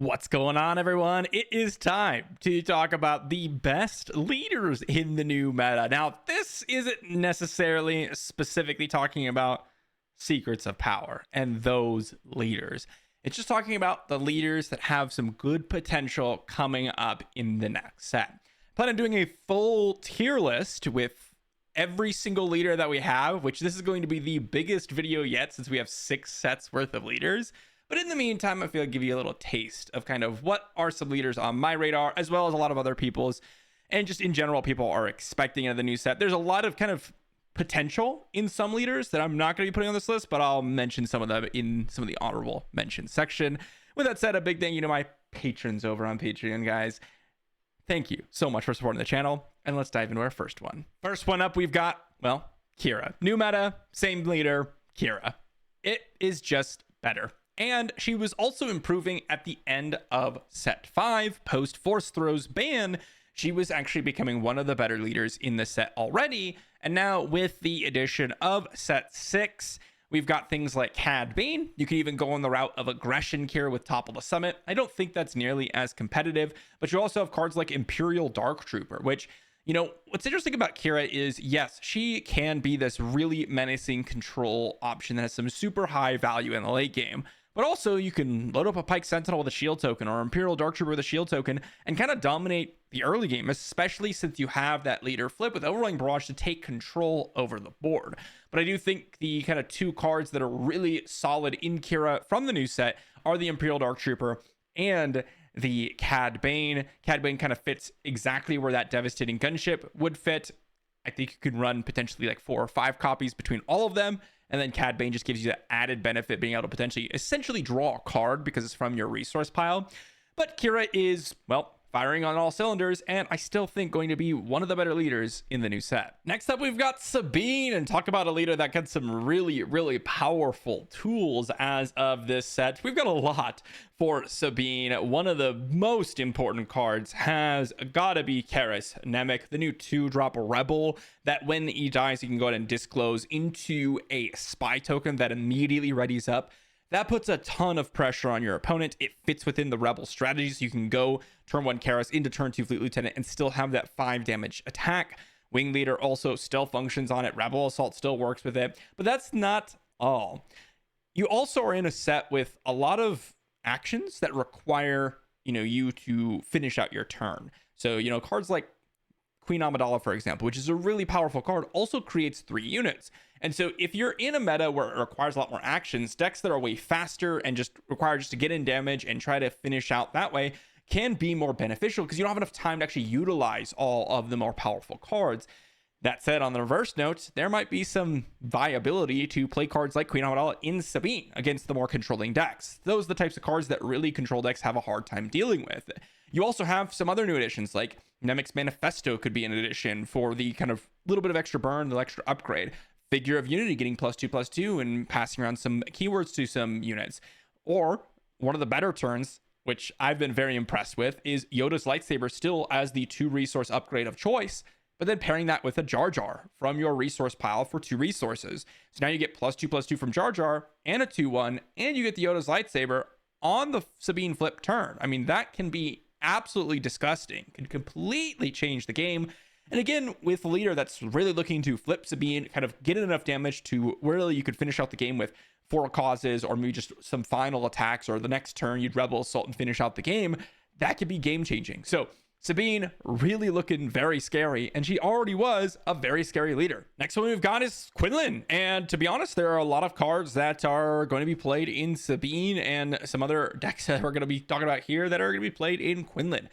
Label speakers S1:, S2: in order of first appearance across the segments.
S1: What's going on, everyone? It is time to talk about the best leaders in the new meta. Now, this isn't necessarily specifically talking about secrets of power and those leaders. It's just talking about the leaders that have some good potential coming up in the next set. I plan on doing a full tier list with every single leader that we have, which this is going to be the biggest video yet since we have 6 sets worth of leaders. But in the meantime, I feel I'd give you a little taste of kind of what are some leaders on my radar, as well as a lot of other people's, and just in general, people are expecting in the new set. There's a lot of kind of potential in some leaders that I'm not going to be putting on this list, but I'll mention some of them in some of the honorable mention section. With that said, a big thank you to my patrons over on Patreon, guys. Thank you so much for supporting the channel, and let's dive into our first one. First one up, we've got, well, Qira. New meta, same leader, Qira. It is just better. And she was also improving at the end of set 5, post Force Throw's ban. She was actually becoming one of the better leaders in the set already. And now with the addition of set 6, we've got things like Cad Bane. You can even go on the route of Aggression Qira with Topple the Summit. I don't think that's nearly as competitive, but you also have cards like Imperial Dark Trooper, which, you know, what's interesting about Qira is, yes, she can be this really menacing control option that has some super high value in the late game. But also, you can load up a Pike Sentinel with a shield token or Imperial Dark Trooper with a shield token and kind of dominate the early game, especially since you have that leader flip with Overwhelming Barrage to take control over the board. But I do think the kind of 2 cards that are really solid in Qira from the new set are the Imperial Dark Trooper and the Cad Bane. Cad Bane kind of fits exactly where that Devastating Gunship would fit. I think you could run potentially like 4 or 5 copies between all of them. And then Cad Bane just gives you that added benefit, being able to potentially essentially draw a card because it's from your resource pile. But Qira is, well, firing on all cylinders, and I still think going to be one of the better leaders in the new set. Next up, we've got Sabine, and talk about a leader that gets some really, really powerful tools as of this set. We've got a lot for Sabine. One of the most important cards has gotta be Karis Nemec, the new 2-drop Rebel that when he dies, you can go ahead and disclose into a spy token that immediately readies up. That puts a ton of pressure on your opponent. It fits within the Rebel strategy, so you can go turn 1 Karis into turn 2 Fleet Lieutenant and still have that 5 damage attack. Wing Leader also still functions on it. Rebel Assault still works with it. But that's not all. You also are in a set with a lot of actions that require, you to finish out your turn. So, cards like Queen Amidala, for example, which is a really powerful card, also creates 3 units. And so if you're in a meta where it requires a lot more actions, decks that are way faster and just require just to get in damage and try to finish out that way can be more beneficial because you don't have enough time to actually utilize all of the more powerful cards. That said, on the reverse note, there might be some viability to play cards like Queen Amidala in Sabine against the more controlling decks. Those are the types of cards that really control decks have a hard time dealing with. You also have some other new additions, like Nemec's Manifesto could be an addition for the kind of little bit of extra burn, the extra upgrade. Figure of Unity getting +2/+2 and passing around some keywords to some units. Or one of the better turns, which I've been very impressed with, is Yoda's Lightsaber still as the 2 resource upgrade of choice, but then pairing that with a Jar Jar from your resource pile for 2 resources. So now you get +2/+2 from Jar Jar and a 2/1, and you get the Yoda's Lightsaber on the Sabine flip turn. I mean, that can be absolutely disgusting. Can completely change the game. And again, with a leader that's really looking to flip Sabine, kind of get enough damage to really you could finish out the game with 4 causes or maybe just some final attacks, or the next turn you'd Rebel Assault and finish out the game, that could be game changing. So Sabine really looking very scary, and she already was a very scary leader. Next one we've got is Quinlan, and to be honest, there are a lot of cards that are going to be played in Sabine and some other decks that we're going to be talking about here that are going to be played in Quinlan.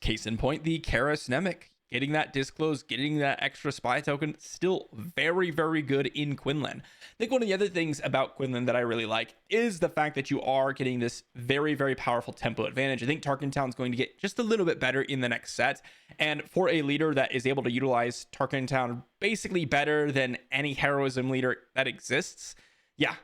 S1: Case in point, the Karis Nemec. Getting that disclose, getting that extra spy token, still very, very good in Quinlan. I think one of the other things about Quinlan that I really like is the fact that you are getting this very, very powerful tempo advantage. I think Tarkin Town's going to get just a little bit better in the next set. And for a leader that is able to utilize Tarkin Town basically better than any heroism leader that exists, yeah,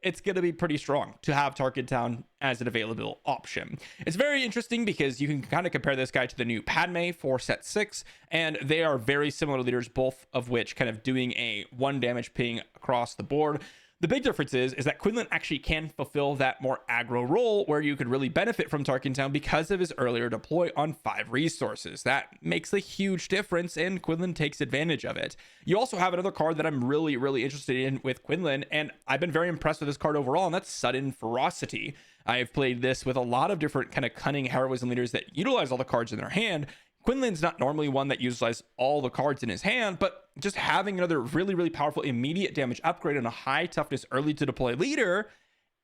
S1: it's going to be pretty strong to have Tarkin Town as an available option. It's very interesting because you can kind of compare this guy to the new Padme for set 6, and they are very similar leaders, both of which kind of doing a 1 damage ping across the board. The big difference is that Quinlan actually can fulfill that more aggro role where you could really benefit from Tarkintown because of his earlier deploy on 5 resources. That makes a huge difference, and Quinlan takes advantage of it. You also have another card that I'm really, really interested in with Quinlan, and I've been very impressed with this card overall, and that's Sudden Ferocity. I've played this with a lot of different kind of cunning heroism leaders that utilize all the cards in their hand. Quinlan's not normally one that utilizes all the cards in his hand, but just having another really, really powerful immediate damage upgrade on a high toughness early to deploy leader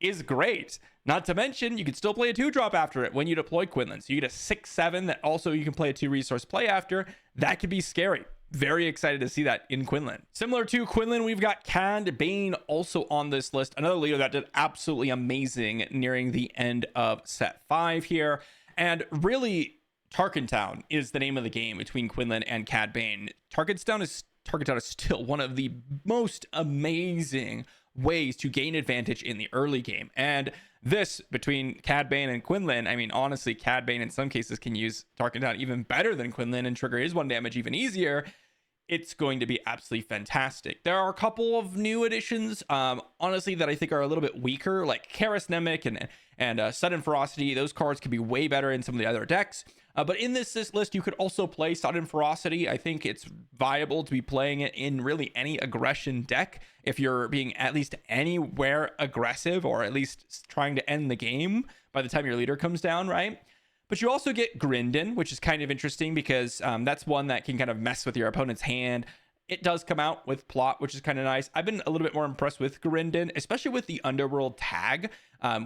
S1: is great. Not to mention, you can still play a 2-drop after it when you deploy Quinlan. So you get a 6/7 that also you can play a 2-resource play after. That could be scary. Very excited to see that in Quinlan. Similar to Quinlan, we've got Cad Bane also on this list. Another leader that did absolutely amazing nearing the end of set 5 here. And really, Tarkintown is the name of the game between Quinlan and Cad Bane. Tarkintown is still one of the most amazing ways to gain advantage in the early game. And this between Cad Bane and Quinlan, I mean, honestly, Cad Bane in some cases can use Tarkintown even better than Quinlan and trigger his 1 damage even easier. It's going to be absolutely fantastic. There are a couple of new additions, honestly, that I think are a little bit weaker, like Karis Nemec and Sudden Ferocity. Those cards could be way better in some of the other decks. But in this list, you could also play Sudden Ferocity. I think it's viable to be playing it in really any aggression deck if you're being at least anywhere aggressive, or at least trying to end the game by the time your leader comes down, right? But you also get Grindin, which is kind of interesting because that's one that can kind of mess with your opponent's hand. It does come out with plot, which is kind of nice. I've been a little bit more impressed with Grindin, especially with the Underworld tag,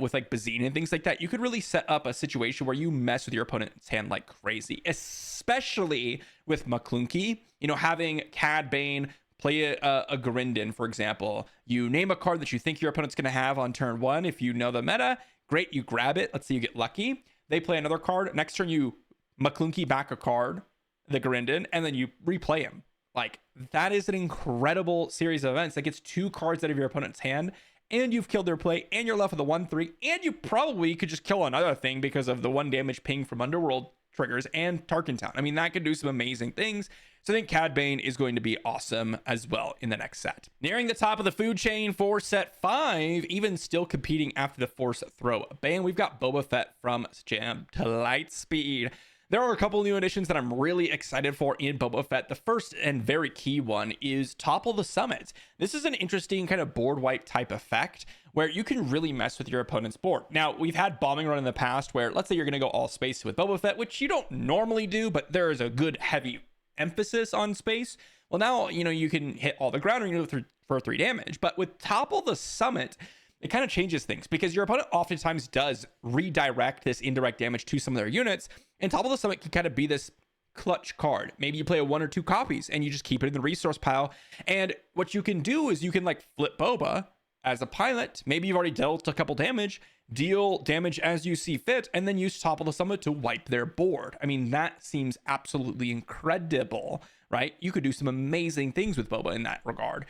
S1: with like Bazine and things like that. You could really set up a situation where you mess with your opponent's hand like crazy, especially with Maclunky. You know, having Cad Bane play a Grindin, for example. You name a card that you think your opponent's going to have on turn 1. If you know the meta, great, you grab it. Let's say you get lucky. They play another card. Next turn, you Maclunky back a card, the Grindin, and then you replay him. Like, that is an incredible series of events that gets 2 cards out of your opponent's hand, and you've killed their play, and you're left with a 1/3, and you probably could just kill another thing because of the 1 damage ping from Underworld triggers and Tarkintown. I mean, that could do some amazing things. So I think Cad Bane is going to be awesome as well in the next set. Nearing the top of the food chain for set 5, even still competing after the Force Throw ban, we've got Boba Fett from Jam to Lightspeed. There are a couple new additions that I'm really excited for in Boba Fett. The first and very key one is Topple the Summit. This is an interesting kind of board wipe type effect where you can really mess with your opponent's board. Now, we've had bombing run in the past where, let's say you're going to go all space with Boba Fett, which you don't normally do, but there is a good heavy emphasis on space. Well, now, you know, you can hit all the ground or you go for 3 damage. But with Topple the Summit, it kind of changes things because your opponent oftentimes does redirect this indirect damage to some of their units, and Topple the Summit can kind of be this clutch card. Maybe you play a 1 or 2 copies and you just keep it in the resource pile. And what you can do is you can like flip Boba as a pilot. Maybe you've already dealt a couple damage, deal damage as you see fit, and then use Topple the Summit to wipe their board. I mean, that seems absolutely incredible, right? You could do some amazing things with Boba in that regard.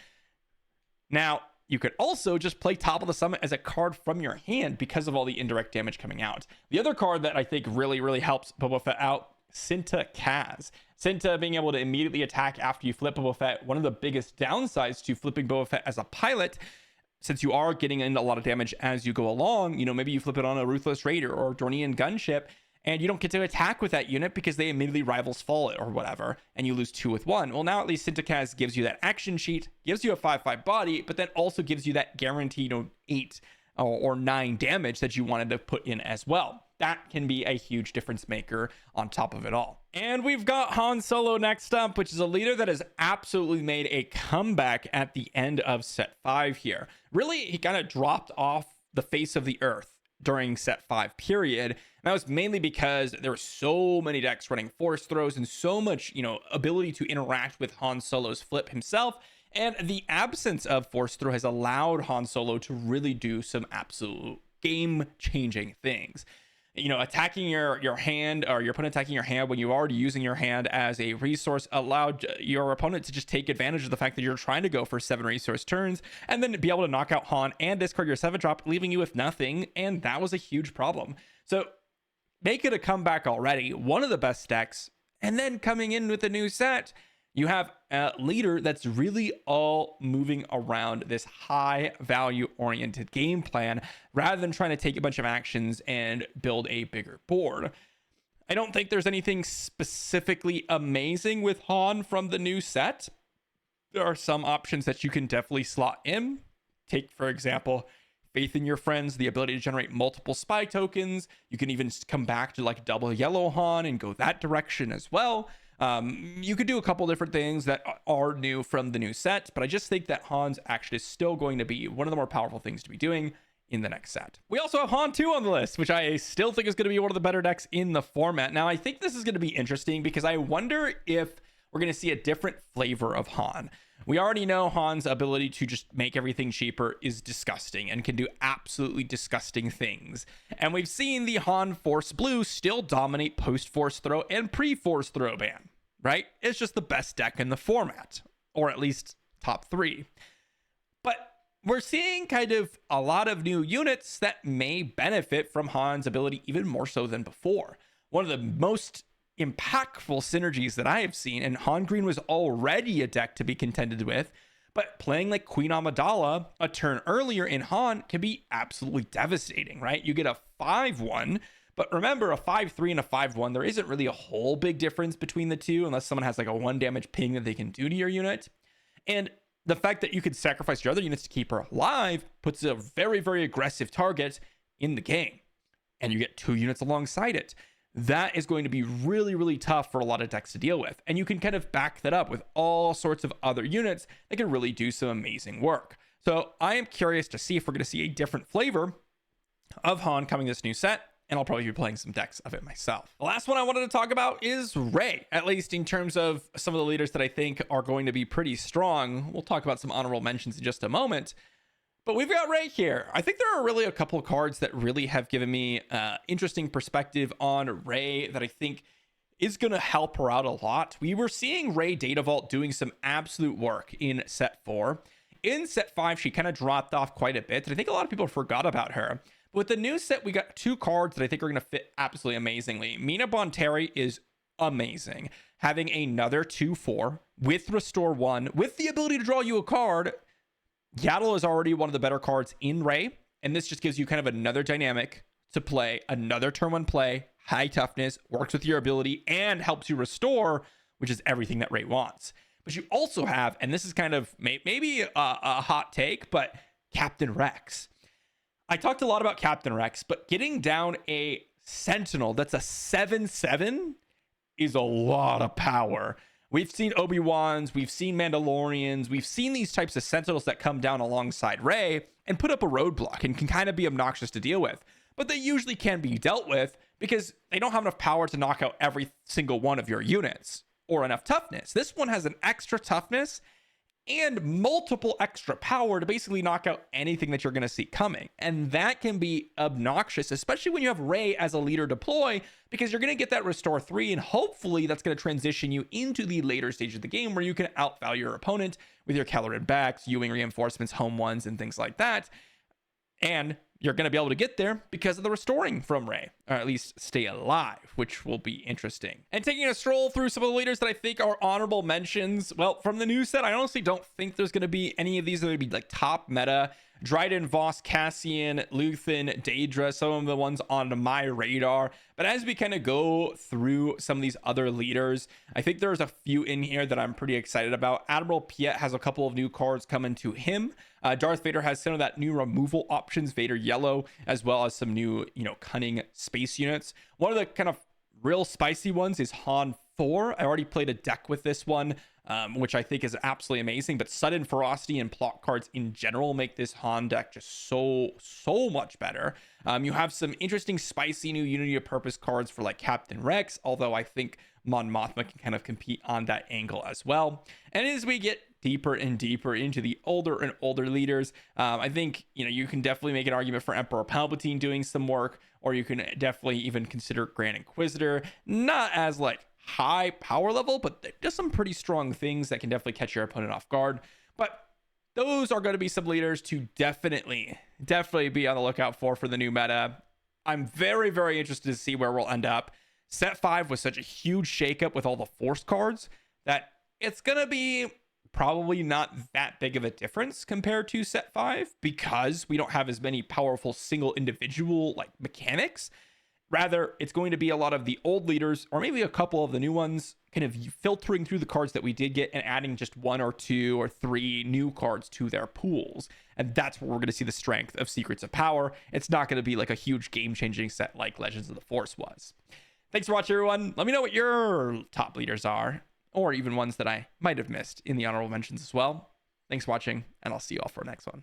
S1: Now, you could also just play Topple the Summit as a card from your hand because of all the indirect damage coming out. The other card that I think really, really helps Boba Fett out, Cinta Kaz. Cinta being able to immediately attack after you flip Boba Fett. One of the biggest downsides to flipping Boba Fett as a pilot, since you are getting in a lot of damage as you go along, you know, maybe you flip it on a Ruthless Raider or Dornian Gunship, and you don't get to attack with that unit because they immediately rivals fall it or whatever, and you lose 2 with 1. Well, now at least Sintakaz gives you that action sheet, gives you a 5/5 body, but then also gives you that guaranteed 8 or 9 damage that you wanted to put in as well. That can be a huge difference maker on top of it all. And we've got Han Solo next up, which is a leader that has absolutely made a comeback at the end of set 5 here. Really, he kind of dropped off the face of the earth during set 5 period. And that was mainly because there were so many decks running force throws and so much, you know, ability to interact with Han Solo's flip himself. And the absence of force throw has allowed Han Solo to really do some absolute game-changing things. You know, attacking your hand, or your opponent attacking your hand when you're already using your hand as a resource, allowed your opponent to just take advantage of the fact that you're trying to go for 7 resource turns and then be able to knock out Han and discard your 7-drop, leaving you with nothing. And that was a huge problem. So make it a comeback already. One of the best decks. And then coming in with a new set, You have a leader that's really all moving around this high value oriented game plan rather than trying to take a bunch of actions and build a bigger board. I don't think there's anything specifically amazing with Han from the new set. There are some options that you can definitely slot in. Take, for example, Faith in Your Friends, the ability to generate multiple spy tokens. You can even come back to like double yellow Han and go that direction as well. You could do a couple different things that are new from the new set, but I just think that Han's actually is still going to be one of the more powerful things to be doing in the next set. We also have Han 2 on the list, which I still think is going to be one of the better decks in the format. Now, I think this is going to be interesting because I wonder if we're going to see a different flavor of Han. We already know Han's ability to just make everything cheaper is disgusting and can do absolutely disgusting things. And we've seen the Han Force Blue still dominate post-Force Throw and pre-Force Throw ban, right? It's just the best deck in the format, or at least top 3. But we're seeing kind of a lot of new units that may benefit from Han's ability even more so than before. One of the most impactful synergies that I have seen, and Han Green was already a deck to be contended with, but playing like Queen Amidala a turn earlier in Han can be absolutely devastating, right? You get a 5-1, but remember, a 5-3 and a 5-1, there isn't really a whole big difference between the two unless someone has like a 1 damage ping that they can do to your unit. And the fact that you could sacrifice your other units to keep her alive puts a very, very aggressive target in the game. And you get 2 units alongside it. That is going to be really, really tough for a lot of decks to deal with. And you can kind of back that up with all sorts of other units that can really do some amazing work. So I am curious to see if we're going to see a different flavor of Han coming this new set. And I'll probably be playing some decks of it myself. The last one I wanted to talk about is Rey, at least in terms of some of the leaders that I think are going to be pretty strong. We'll talk about some honorable mentions in just a moment. But we've got Rey here. I think there are really a couple of cards that really have given me interesting perspective on Rey that I think is going to help her out a lot. We were seeing Rey Data Vault doing some absolute work in set 4. In set 5, she kind of dropped off quite a bit, and I think a lot of people forgot about her. But with the new set, we got 2 cards that I think are going to fit absolutely amazingly. Mina Bonteri is amazing. Having another 2/4 with Restore 1, with the ability to draw you a card. Yaddle is already one of the better cards in Rey, and this just gives you kind of another dynamic to play, another turn 1 play, high toughness, works with your ability, and helps you restore, which is everything that Rey wants. But you also have, and this is kind of maybe a hot take, but Captain Rex. I talked a lot about Captain Rex, but getting down a Sentinel that's a 7/7 is a lot of power. We've seen Obi-Wans, we've seen Mandalorians, we've seen these types of Sentinels that come down alongside Rey and put up a roadblock and can kind of be obnoxious to deal with. But they usually can be dealt with because they don't have enough power to knock out every single one of your units or enough toughness. This one has an extra toughness and multiple extra power to basically knock out anything that you're going to see coming. And that can be obnoxious, especially when you have Rey as a leader deploy, because you're going to get that Restore 3, and hopefully that's going to transition you into the later stage of the game where you can outvalue your opponent with your Calorid backs, Ewing reinforcements, home ones, and things like that. And you're going to be able to get there because of the restoring from Rey, or at least stay alive, which will be interesting. And taking a stroll through some of the leaders that I think are honorable mentions. Well, from the new set, I honestly don't think there's going to be any of these that would be like top meta. Dryden, Voss, Cassian, Luthen, Daedra, some of the ones on my radar. But as we kind of go through some of these other leaders, I think there's a few in here that I'm pretty excited about. Admiral Piet has a couple of new cards coming to him. Darth Vader has some of that new removal options, Vader Yellow, as well as some new, cunning space units. One of the kind of real spicy ones is Han 4. I already played a deck with this one, which I think is absolutely amazing. But sudden ferocity and plot cards in general make this Han deck just so much better. You have some interesting spicy new Unity of Purpose cards for like Captain Rex, although I think Mon Mothma can kind of compete on that angle as well. And as we get deeper and deeper into the older and older leaders, I think you can definitely make an argument for Emperor Palpatine doing some work, or you can definitely even consider Grand Inquisitor. Not as like high power level, but just some pretty strong things that can definitely catch your opponent off guard. But those are going to be some leaders to definitely be on the lookout for the new meta. I'm very, very interested to see where we'll end up. Set 5 was such a huge shakeup with all the Force cards that it's going to be probably not that big of a difference compared to set 5 because we don't have as many powerful single individual like mechanics. Rather, it's going to be a lot of the old leaders or maybe a couple of the new ones kind of filtering through the cards that we did get and adding just 1 or 2 or 3 new cards to their pools. And that's where we're going to see the strength of Secrets of Power. It's not going to be like a huge game-changing set like Legends of the Force was. Thanks for watching, everyone. Let me know what your top leaders are, or even ones that I might have missed in the honorable mentions as well. Thanks for watching, and I'll see you all for our next one.